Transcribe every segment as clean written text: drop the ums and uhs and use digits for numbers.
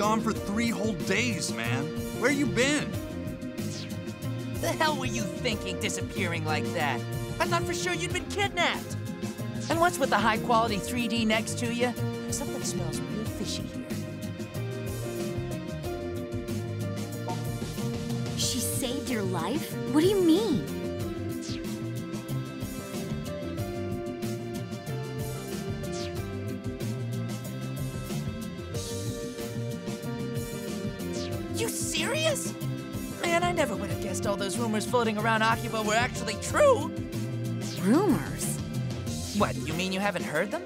gone for 3 whole days, man. Where you been? The hell were you thinking disappearing like that? I thought for sure you'd been kidnapped. And what's with the high-quality 3D next to you? Something smells real fishy here. She saved your life? What do you mean? You serious? Man, I never would have guessed all those rumors floating around Akiba were actually true. Rumors? What, you mean you haven't heard them?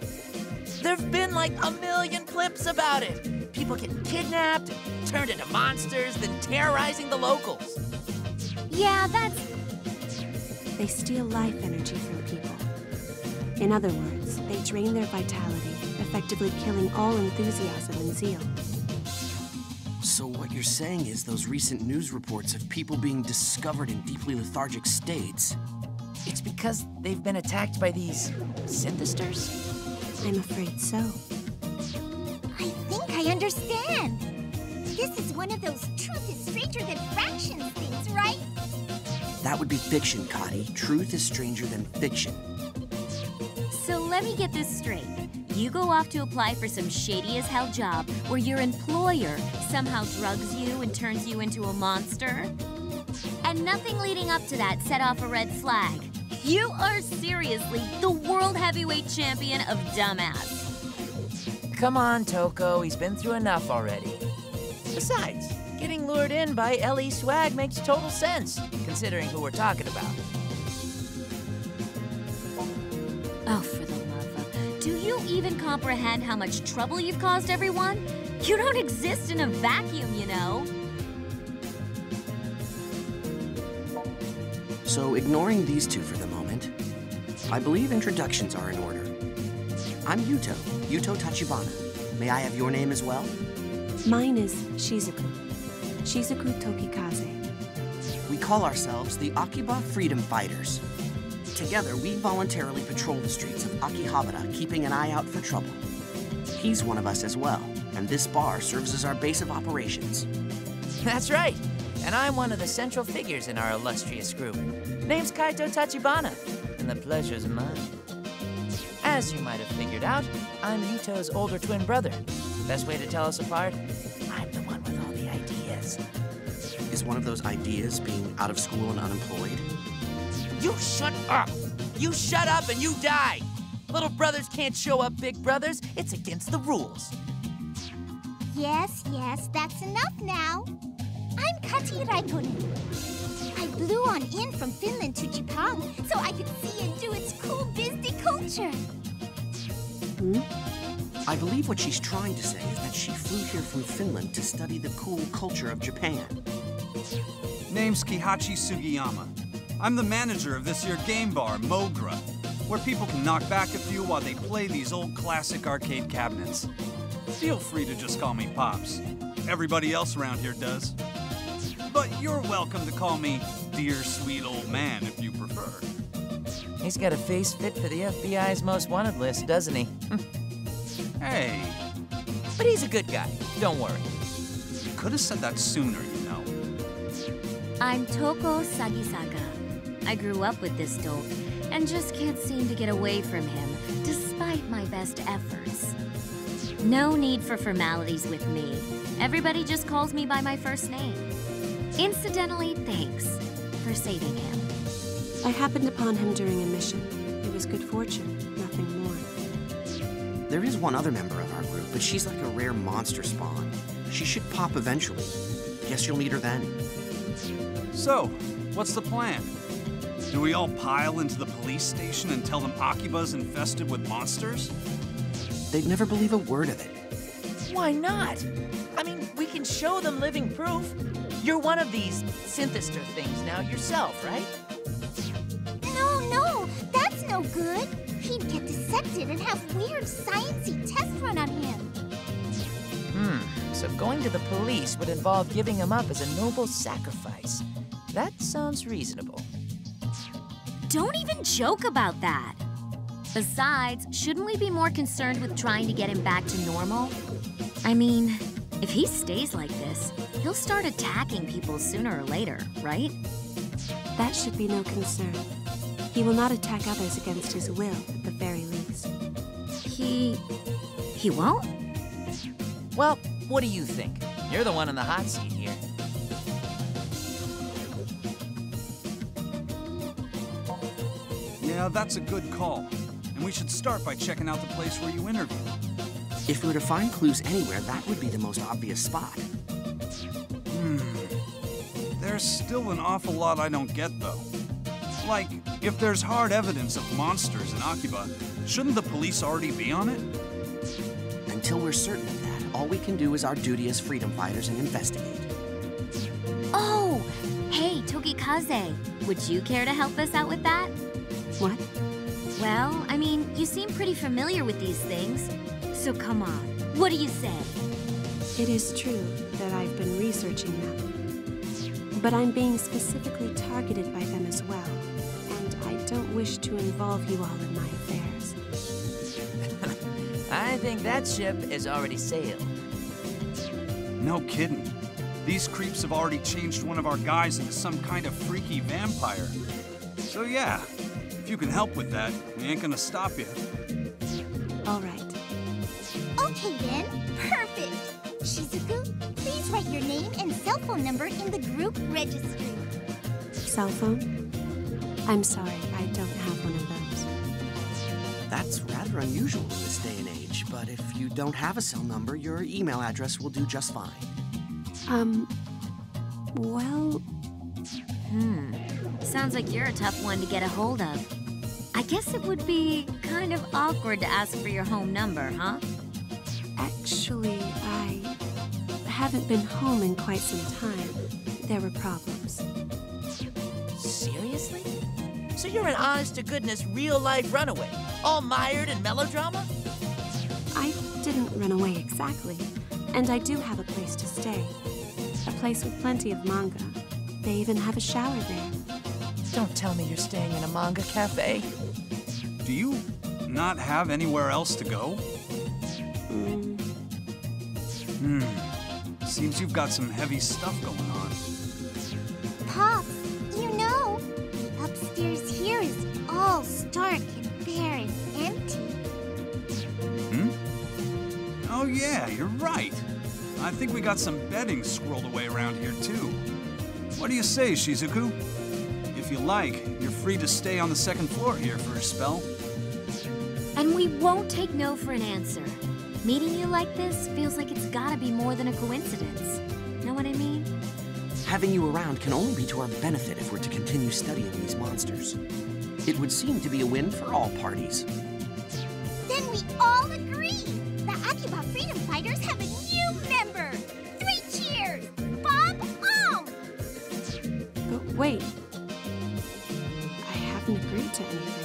There've been like a million clips about it. People getting kidnapped, turned into monsters, then terrorizing the locals. Yeah, that's... They steal life energy from people. In other words, they drain their vitality, effectively killing all enthusiasm and zeal. So what you're saying is those recent news reports of people being discovered in deeply lethargic states. It's because they've been attacked by these synthesters? I'm afraid so. I think I understand. This is one of those truth is stranger than fractions things, right? That would be fiction, Cotty. Truth is stranger than fiction. So let me get this straight. You go off to apply for some shady-as-hell job where your employer somehow drugs you and turns you into a monster? And nothing leading up to that set off a red flag. You are seriously the world heavyweight champion of dumbass. Come on, Toko, he's been through enough already. Besides, getting lured in by L.E. Swag makes total sense, considering who we're talking about. Oh, for the love of... Do you even comprehend how much trouble you've caused everyone? You don't exist in a vacuum, you know. So, ignoring these two for the moment, I believe introductions are in order. I'm Yuto Tachibana. May I have your name as well? Mine is Shizuku. Shizuku Tokikaze. We call ourselves the Akiba Freedom Fighters. Together, we voluntarily patrol the streets of Akihabara, keeping an eye out for trouble. He's one of us as well, and this bar serves as our base of operations. That's right. And I'm one of the central figures in our illustrious group. Name's Kaito Tachibana, and the pleasure's mine. As you might have figured out, I'm Yuto's older twin brother. Best way to tell us apart? I'm the one with all the ideas. Is one of those ideas being out of school and unemployed? You shut up! You shut up and you die! Little brothers can't show up big brothers. It's against the rules. Yes, that's enough now. I'm Kati Raikkonen. I blew on in from Finland to Japan so I could see and do its cool bizdy culture. I believe what she's trying to say is that she flew here from Finland to study the cool culture of Japan. Name's Kihachi Sugiyama. I'm the manager of this here game bar, Mogra, where people can knock back a few while they play these old classic arcade cabinets. Feel free to just call me Pops. Everybody else around here does. But you're welcome to call me Dear Sweet Old Man if you prefer. He's got a face fit for the FBI's most wanted list, doesn't he? Hey. But he's a good guy, don't worry. You could have said that sooner, you know. I'm Toko Sagisaka. I grew up with this dope and just can't seem to get away from him, despite my best efforts. No need for formalities with me. Everybody just calls me by my first name. Incidentally, thanks for saving him. I happened upon him during a mission. It was good fortune, nothing more. There is one other member of our group, but she's like a rare monster spawn. She should pop eventually. Guess you'll meet her then. So, what's the plan? Do we all pile into the police station and tell them AKIBA'S infested with monsters? They'd never believe a word of it. Why not? I mean, we can show them living proof. You're one of these synthester things now yourself, right? No, that's no good. He'd get dissected and have weird sciencey tests run on him. So going to the police would involve giving him up as a noble sacrifice. That sounds reasonable. Don't even joke about that. Besides, shouldn't we be more concerned with trying to get him back to normal? I mean, If he stays like this, he'll start attacking people sooner or later, right? That should be no concern. He will not attack others against his will, at the very least. He won't? Well, what do you think? You're the one in the hot seat here. Yeah, that's a good call. And we should start by checking out the place where you interviewed. If we were to find clues anywhere, that would be the most obvious spot. There's still an awful lot I don't get, though. Like, if there's hard evidence of monsters in Akiba, shouldn't the police already be on it? Until we're certain of that, all we can do is our duty as freedom fighters and investigate. Oh! Hey, Tokikaze, would you care to help us out with that? What? Well, I mean, you seem pretty familiar with these things. So come on, what do you say? It is true that I've been researching them. But I'm being specifically targeted by them as well. And I don't wish to involve you all in my affairs. I think that ship has already sailed. No kidding. These creeps have already changed one of our guys into some kind of freaky vampire. So yeah, if you can help with that, we ain't gonna stop you. All right. Okay then, perfect. Shizuku, please write your name and cell phone number in the group registry. Cell phone? I'm sorry, I don't have one of those. That's rather unusual in this day and age, but if you don't have a cell number, your email address will do just fine. Well... Sounds like you're a tough one to get a hold of. I guess it would be kind of awkward to ask for your home number, huh? Actually, I haven't been home in quite some time. There were problems. Seriously? So you're an honest-to-goodness real-life runaway, all mired in melodrama? I didn't run away exactly, and I do have a place to stay. A place with plenty of manga. They even have a shower there. Don't tell me you're staying in a manga cafe. Do you not have anywhere else to go? Seems you've got some heavy stuff going on. Pops, you know, the upstairs here is all stark and bare and empty. Oh yeah, you're right. I think we got some bedding squirreled away around here too. What do you say, Shizuku? If you like, you're free to stay on the second floor here for a spell. And we won't take no for an answer. Meeting you like this feels like it's gotta be more than a coincidence. Know what I mean? Having you around can only be to our benefit if we're to continue studying these monsters. It would seem to be a win for all parties. Then we all agree! The Akiba Freedom Fighters have a new member! 3 cheers! Bob on! But wait. I haven't agreed to anything.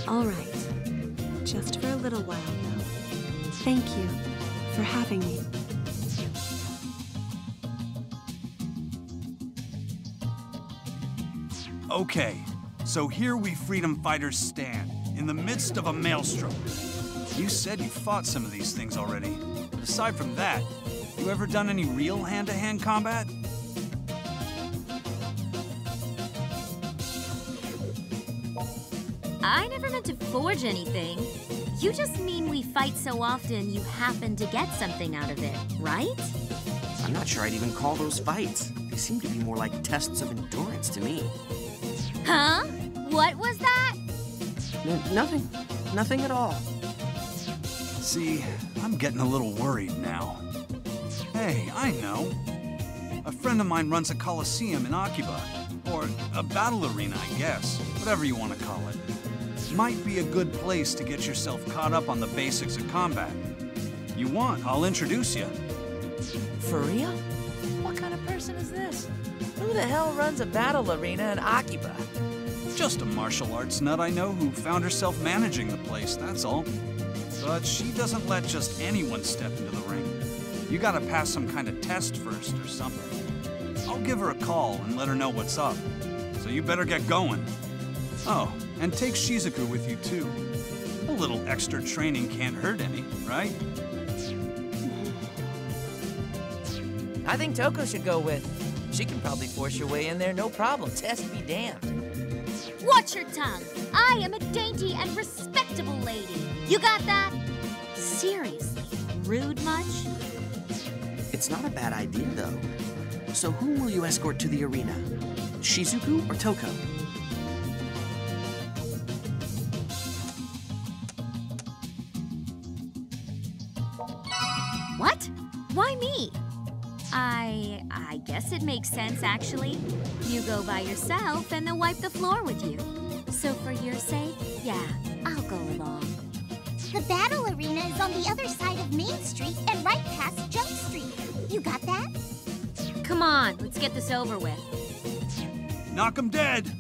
All right. Just for a little while, though. Thank you for having me. Okay, so here we freedom fighters stand, in the midst of a maelstrom. You said you fought some of these things already, but aside from that, you ever done any real hand-to-hand combat? I never meant to forge anything. You just mean we fight so often you happen to get something out of it, right? I'm not sure I'd even call those fights. They seem to be more like tests of endurance to me. Huh? What was that? Nothing. Nothing at all. See, I'm getting a little worried now. Hey, I know. A friend of mine runs a coliseum in Akiba, or a battle arena, I guess, whatever you want to call it. Might be a good place to get yourself caught up on the basics of combat. You want, I'll introduce you. For real? What kind of person is this? Who the hell runs a battle arena in Akiba? Just a martial arts nut I know who found herself managing the place, that's all. But she doesn't let just anyone step into the ring. You gotta pass some kind of test first or something. I'll give her a call and let her know what's up. So you better get going. Oh, and take Shizuku with you too. Oh, little extra training can't hurt any, right? I think Toko should go with. She can probably force your way in there, no problem. Test be damned. Watch your tongue. I am a dainty and respectable lady. You got that? Seriously, rude much? It's not a bad idea, though. So whom will you escort to the arena? Shizuku or Toko? What? Why me? I guess it makes sense, actually. You go by yourself and they'll wipe the floor with you. So for your sake, yeah, I'll go along. The battle arena is on the other side of Main Street and right past Jump Street. You got that? Come on, let's get this over with. Knock 'em dead!